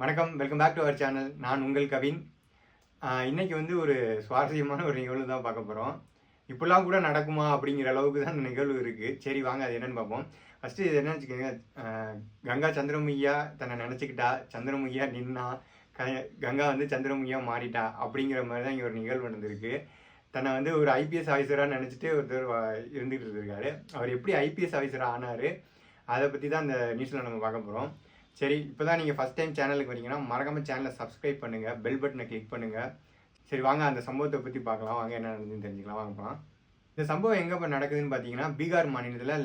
வணக்கம், welcome back to our channel. நான் உங்கள் கவின். இன்னைக்கு வந்து ஒரு சுவாரஸ்யமான ஒரு நிகழ்வு தான் பார்க்க போகிறோம். இப்படிலாம் கூட நடக்குமா அப்படிங்கிற அளவுக்கு தான் இந்த நிகழ்வு இருக்குது. சரி வாங்க அது என்னன்னு பார்ப்போம். ஃபஸ்ட்டு இது என்னன்னு வச்சுக்கோங்க. கங்கா சந்திரமுகியா தன்னை நினச்சிக்கிட்டா, சந்திரமுகியா நின்னா, கங்கா வந்து சந்திரமுகியா மாறிட்டா அப்படிங்கிற மாதிரி தான் இங்கே ஒரு நிகழ்வு நடந்திருக்கு. தன்னை வந்து ஒரு ஐபிஎஸ் ஆஃபீஸராக நினச்சிட்டு ஒருத்தர் இருந்துகிட்டு இருந்திருக்காரு. அவர் எப்படி ஐபிஎஸ் ஆஃபீஸராக ஆனார், அதை பற்றி தான் இந்த நியூஸில் நம்ம பார்க்க போகிறோம். சரி, இப்போ தான் நீங்கள் ஃபஸ்ட் டைம் சேனலுக்கு வரீங்கன்னா மறக்காமல் சேனலை சப்ஸ்கிரைப் பண்ணுங்கள், பெல் பட்டனை கிளிக் பண்ணுங்கள். சரி வாங்க அந்த சம்பவத்தை பற்றி பார்க்கலாம். வாங்க என்ன நடந்துன்னு தெரிஞ்சுக்கலாம். வாங்க போகலாம். இந்த சம்பவம் எங்கே நடக்குதுன்னு பார்த்தீங்கன்னா, பீகார் மாநிலத்தில்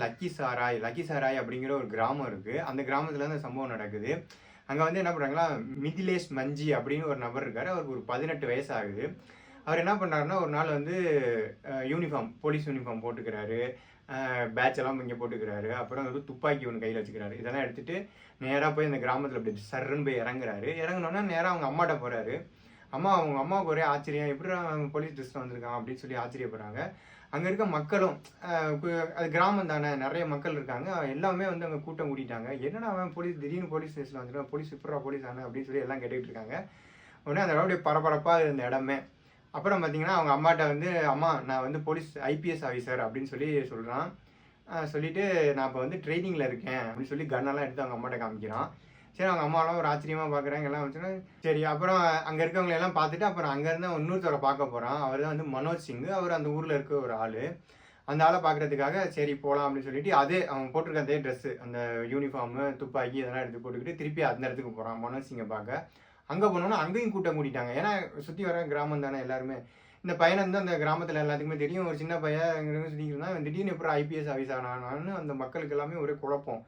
லக்கிசாராய் அப்படிங்கிற ஒரு கிராமம் இருக்குது. அந்த கிராமத்தில் இந்த சம்பவம் நடக்குது. அங்கே வந்து என்ன பண்ணுறாங்களா, மிதிலேஷ் மஞ்சி அப்படின்னு ஒரு நபர் இருக்கார். அவருக்கு ஒரு 18 வயசு ஆகுது. அவர் என்ன பண்ணுறாருன்னா, ஒரு நாள் வந்து போலீஸ் யூனிஃபார்ம் போட்டுக்கிறாரு, பேட்ச் எல்லாம் இங்கே போட்டுக்கிறாரு. அப்புறம் வந்து துப்பாக்கி ஒன்று கையில் வச்சுக்கிறாரு. இதெல்லாம் எடுத்துகிட்டு நேராக போய் இந்த கிராமத்தில் அப்படி சர்ன்னு போய் இறங்குறாரு. இறங்கினோன்னா நேராக அவங்க அம்மாட்ட போகிறாரு. அவங்க அம்மாவுக்கு ஒரே ஆச்சரியம், எப்படி போலீஸ் ட்ரெஸ்ஸில் வந்திருக்கான் அப்படின்னு சொல்லி ஆச்சரியப்படுறாங்க. அங்கே இருக்க மக்களும், அது கிராமம் தானே, நிறைய மக்கள் இருக்காங்க, எல்லாமே வந்து அங்கே கூட்டம் கூட்டிட்டாங்க. என்னடா அவன் திடீர்னு போலீஸ் ஸ்டேஷனில் வந்துருக்கான், போலீஸ் இப்படா போலீஸ் ஆனே அப்படின்னு சொல்லி எல்லாம் கேட்டுக்கிட்டு இருக்காங்க. உடனே அந்த அப்படியே பரபரப்பாக இருந்த இடமே. அப்புறம் பார்த்தீங்கன்னா அவங்க அம்மாட்ட வந்து, அம்மா நான் வந்து ஐபிஎஸ் ஆஃபீஸர் அப்படின்னு சொல்லி சொல்கிறான். சொல்லிவிட்டு நான் இப்போ வந்து ட்ரைனிங்கில் இருக்கேன் அப்படின்னு சொல்லி கன்னெல்லாம் எடுத்து அவங்க அம்மாட்ட காமிக்கிறான். சரி, அவங்க அம்மாலாம் ஒரு ஆச்சரியமாக பார்க்குறாங்க, எல்லாம் வச்சுன்னா சரி. அப்புறம் அங்கே இருக்கவங்க எல்லாம் பார்த்துட்டு அப்புறம் அங்கேருந்து இன்னொருத்தரை பார்க்க போகிறான். அவர் தான் வந்து மனோஜ் சிங். அவர் அந்த ஊரில் இருக்க ஒரு ஆள். அந்த ஆளை பார்க்குறதுக்காக சரி போகலாம் அப்படின்னு சொல்லிட்டு அவன் போட்டிருக்க அதே ட்ரெஸ்ஸு, அந்த யூனிஃபார்மு, துப்பாக்கி இதெல்லாம் எடுத்து போட்டுக்கிட்டு திருப்பி அந்த இடத்துக்கு போகிறான் மனோஜ் சிங்கை பார்க்க. அங்கே போனோன்னா அங்கேயும் கூட்டம் கூட்டிட்டாங்க. ஏன்னா சுற்றி வர கிராமம் தானே எல்லாருமே. இந்த பையனை வந்து அந்த கிராமத்தில் எல்லாத்துக்குமே தெரியும், ஒரு சின்ன பையன் இங்கே சுற்றிக்கிட்டு இருந்தான், திடீர்னு எப்படி ஐபிஎஸ் ஆஃபீஸ் ஆனான்னு அந்த மக்களுக்கு எல்லாமே ஒரே குழப்பம்.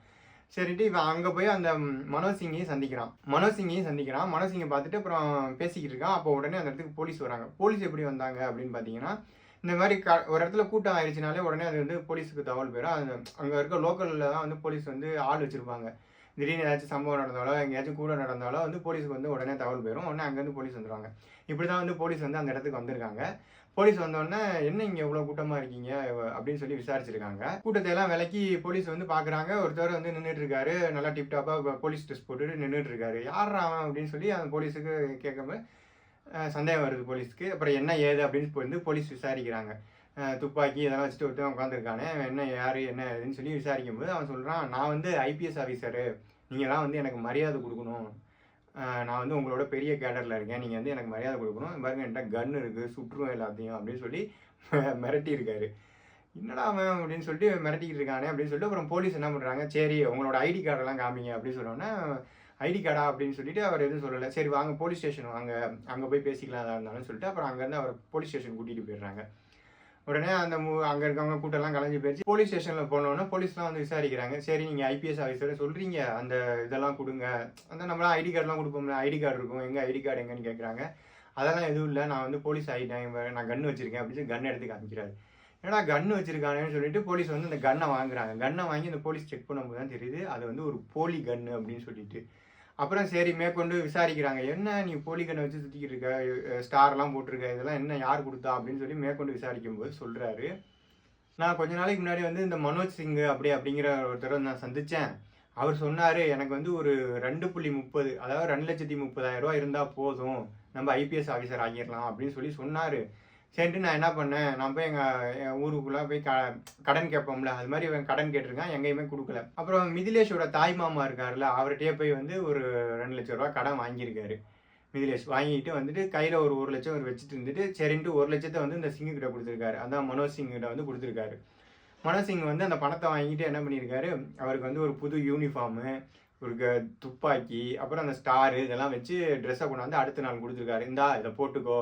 சரிட்டு இவன் அங்கே போய் அந்த மனோஜ் சிங்கையும் சந்திக்கிறான். மனோஜ் சிங்கை பார்த்துட்டு அப்புறம் பேசிக்கிட்டு இருக்கான். அப்போ உடனே அந்த இடத்துக்கு போலீஸ் வராங்க. போலீஸ் எப்படி வந்தாங்க அப்படின்னு பார்த்தீங்கன்னா, இந்த மாதிரி ஒரு இடத்துல கூட்டம் ஆயிடுச்சுனாலே உடனே அது வந்து போலீஸுக்கு தகவல் போயிடும். அது அங்கே இருக்க லோக்கலில் தான் வந்து போலீஸ் வந்து ஆள் வச்சுருப்பாங்க. திடீர்னு ஏதாச்சும் சம்பவம் நடந்தாலோ எங்கேயாச்சும் கூட நடந்தாலோ வந்து போலீஸுக்கு வந்து உடனே தகவல் போயிடும். உடனே அங்கேருந்து போலீஸ் வந்துடுவாங்க. இப்படி தான் வந்து போலீஸ் வந்து அந்த இடத்துக்கு வந்திருக்காங்க. போலீஸ் வந்தோடனே என்ன இங்கே இவ்வளோ கூட்டமாக இருக்கீங்க அப்படின்னு சொல்லி விசாரிச்சிருக்காங்க. கூட்டத்தை எல்லாம் விலக்கி போலீஸ் வந்து பார்க்குறாங்க. ஒருத்தர் வந்து நின்றுட்டு இருக்காரு, நல்லா டிப்டாப்பாக போலீஸ் ட்ரெஸ் போட்டுட்டு நின்றுட்டு இருக்காரு. யார் அவன் அப்படின்னு சொல்லி அந்த போலீஸுக்கு கேட்கும்போது சந்தேகம் வருது போலீஸ்க்கு. அப்புறம் என்ன ஏது அப்படின்னு வந்து போலீஸ் விசாரிக்கிறாங்க. துப்பாக்கி இதெல்லாம் வச்சுட்டு ஒருத்தன் உட்காந்துருக்கானே, என்ன யார் என்ன ஏதுன்னு சொல்லி விசாரிக்கும் போது அவன் சொல்கிறான், நான் வந்து ஐபிஎஸ் ஆஃபீஸரு, நீங்கள்லாம் வந்து எனக்கு மரியாதை கொடுக்கணும். நான் வந்து உங்களோட பெரிய கேடரில் இருக்கேன், நீங்கள் வந்து எனக்கு மரியாதை கொடுக்கணும். பாருங்க என்கிட்ட கன் இருக்குது, சுற்றுருவோம் எல்லாத்தையும் அப்படின்னு சொல்லி மிரட்டியிருக்காரு. என்னடா அவன் அப்படின்னு சொல்லிட்டு மிரட்டிக்கிட்டு இருக்கானே அப்படின்னு சொல்லிட்டு அப்புறம் போலீஸ் என்ன பண்ணுறாங்க, சரி உங்களோட ஐடி கார்டெல்லாம் காமிங்க அப்படின்னு சொன்னோன்னே, ஐடி கார்டா அப்படின்னு சொல்லிட்டு அவர் எதுவும் சொல்லலை. சரி வாங்க போலீஸ் ஸ்டேஷன் வாங்க, அங்கே போய் பேசிக்கலாம் எதாக இருந்தாலும் சொல்லிட்டு அப்புறம் அங்கேருந்து அவர் போலீஸ் ஸ்டேஷன் கூட்டிகிட்டு போயிடுறாங்க. உடனே அந்த அங்கே இருக்கவங்க கூட்டம்லாம் கலைஞ்சு போயிடுச்சு. போலீஸ் ஸ்டேஷனில் போனோன்னா போலீஸ்லாம் வந்து விசாரிக்கிறாங்க. சரி நீங்கள் ஐபிஎஸ் ஆஃபீஸர் சொல்கிறீங்க, அந்த இதெல்லாம் கொடுங்க, அந்த நம்மளாம் ஐடி கார்டெலாம் கொடுப்போம்ல, ஐடி கார்டு இருக்கும், எங்கள் ஐடி கார்டு எங்கன்னு கேட்குறாங்க. அதெல்லாம் எதுவும் இல்லை, நான் வந்து போலீஸ் ஆகிட்டேன், நான் கன்று வச்சுருக்கேன் அப்படின்னு சொல்லி கன் எடுத்து காமிக்கிறாரு. ஏன்னா கன்று வச்சுருக்கானேன்னு சொல்லிட்டு போலீஸ் வந்து அந்த கன்னை வாங்குறாங்க. கன்னை வாங்கி அந்த போலீஸ் செக் பண்ணும்போது தான் தெரியுது அது வந்து ஒரு போலி கன்று அப்படின்னு சொல்லிட்டு. அப்புறம் சரி மேற்கொண்டு விசாரிக்கிறாங்க, என்ன நீ போலி கண்ணை வச்சு சுற்றிக்கிட்டு இருக்க, ஸ்டார்லாம் போட்டிருக்க, இதெல்லாம் என்ன யார் கொடுத்தா அப்படின்னு சொல்லி மேற்கொண்டு விசாரிக்கும் போது சொல்கிறாரு, நான் கொஞ்ச நாளைக்கு முன்னாடி வந்து இந்த மனோஜ் சிங் அப்படிங்கிற ஒருத்தரை நான் சந்தித்தேன். அவர் சொன்னார் எனக்கு வந்து ஒரு 2.30 அதாவது 2,30,000 இருந்தால் போதும், நம்ம ஐபிஎஸ் ஆஃபீஸர் ஆகிடலாம் அப்படின்னு சொல்லி சொன்னார். சரின்ட்டு நான் என்ன பண்ணேன், நான் போய் எங்கள் ஊருக்குள்ளே போய் கடன் கேட்போம்ல, அது மாதிரி கடன் கேட்டிருக்கேன், எங்கேயுமே கொடுக்கல. அப்புறம் மிதிலேஷோட தாய் மாமா இருக்காருல்ல, அவர்கிட்டயே போய் வந்து ஒரு 2 லட்ச ரூபா கடன் வாங்கியிருக்காரு. மிதிலேஷ் வாங்கிட்டு வந்துட்டு கையில் ஒரு 1 லட்சம் அவர் வச்சுட்டு இருந்துட்டு சரின்ட்டு 1 லட்சத்தை வந்து இந்த சிங்கிட்ட கொடுத்துருக்காரு. அதான் மனோஜ் சிங்கிட்ட வந்து கொடுத்துருக்காரு. மனோஜ் சிங் வந்து அந்த பணத்தை வாங்கிட்டு என்ன பண்ணியிருக்காரு, அவருக்கு வந்து ஒரு புது யூனிஃபார்மு, ஒரு துப்பாக்கி, அப்புறம் அந்த ஸ்டாரு இதெல்லாம் வச்சு ட்ரெஸ்ஸை கொண்டாந்து அடுத்த நாள் கொடுத்துருக்காரு. இந்தா இதை போட்டுக்கோ,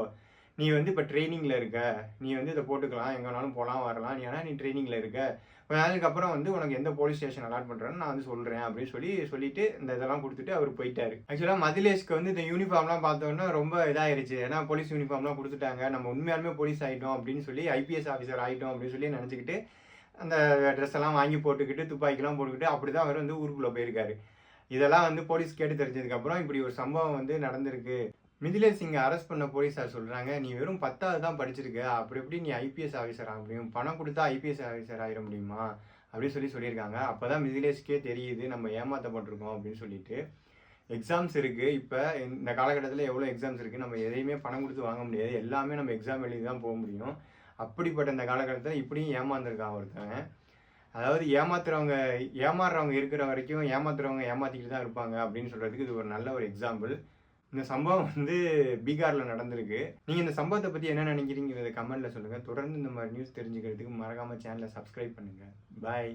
நீ வந்து இப்போ ட்ரைனிங்கில் இருக்க, நீ வந்து இதை போட்டுக்கலாம், எங்கே வேணாலும் போகலாம் வரலாம், நீ ட்ரைனிங்கில் இருக்க, கொஞ்ச நாளுக்கு அப்புறம் வந்து உனக்கு எந்த போலீஸ் ஸ்டேஷன் அலாட் பண்ணுறேன்னு நான் வந்து சொல்கிறேன் அப்படின்னு சொல்லிட்டு இந்த இதெல்லாம் கொடுத்துட்டு அவர் போயிட்டாரு. ஆக்சுவலாக மதிலேஷ்க்கு வந்து இந்த யூனிஃபார்ம்லாம் பார்த்தோன்னா ரொம்ப இதாகிடுச்சு. ஏன்னா போலீஸ் யூனிஃபார்ம்லாம் கொடுத்துட்டாங்க, நம்ம உண்மையாலுமே போலீஸ் ஆகிட்டோம் அப்படின்னு சொல்லி, ஐபிஎஸ் ஆஃபீஸர் ஆகிட்டோம் அப்படின்னு சொல்லி நினச்சிக்கிட்டு அந்த ட்ரெஸ் எல்லாம் வாங்கி போட்டுக்கிட்டு துப்பாக்கிலாம் போட்டுக்கிட்டு அப்படி தான் அவர் வந்து ஊருக்குள்ளே போயிருக்காரு. இதெல்லாம் வந்து போலீஸ் கேட்டு தெரிஞ்சதுக்கப்புறம் இப்படி ஒரு சம்பவம் வந்து நடந்திருக்கு. மிதிலேஷ் சிங்கை அரெஸ்ட் பண்ண போலீஸார் சொல்கிறாங்க, நீ வெறும் 10வது தான் படிச்சிருக்க, அப்படி எப்படி நீ ஐபிஎஸ் ஆஃபீஸர் ஆக முடியும், பணம் கொடுத்தா ஐபிஎஸ் ஆஃபீஸர் ஆகிட முடியுமா அப்படின்னு சொல்லியிருக்காங்க. அப்போ தான் மிதிலேஷ்க்கே தெரியுது நம்ம ஏமாற்றப்பட்டிருக்கோம் அப்படின்னு சொல்லிட்டு. எக்ஸாம்ஸ் இருக்குது. இப்போ இந்த காலகட்டத்தில் எவ்வளோ எக்ஸாம்ஸ் இருக்குது, நம்ம எதையுமே பணம் கொடுத்து வாங்க முடியாது. எல்லாமே நம்ம எக்ஸாம் எழுதி தான் போக முடியும். அப்படிப்பட்ட இந்த காலகட்டத்தில் இப்படியும் ஏமாந்துருக்கான் ஒருத்தன். அதாவது ஏமாறுறவங்க இருக்கிற வரைக்கும் ஏமாத்துறவங்க ஏமாற்றிக்கிட்டு தான் இருப்பாங்க அப்படின்னு சொல்கிறதுக்கு இது ஒரு நல்ல ஒரு எக்ஸாம்பிள். இந்த சம்பவம் வந்து பீகாரில் நடந்திருக்கு. நீங்கள் இந்த சம்பவத்தை பற்றி என்ன நினைக்கிறீங்கிறத கமெண்ட்டில் சொல்லுங்கள். தொடர்ந்து இந்த மாதிரி நியூஸ் தெரிஞ்சுக்கிறதுக்கு மறக்காமல் சேனலை சப்ஸ்கிரைப் பண்ணுங்கள். பாய்.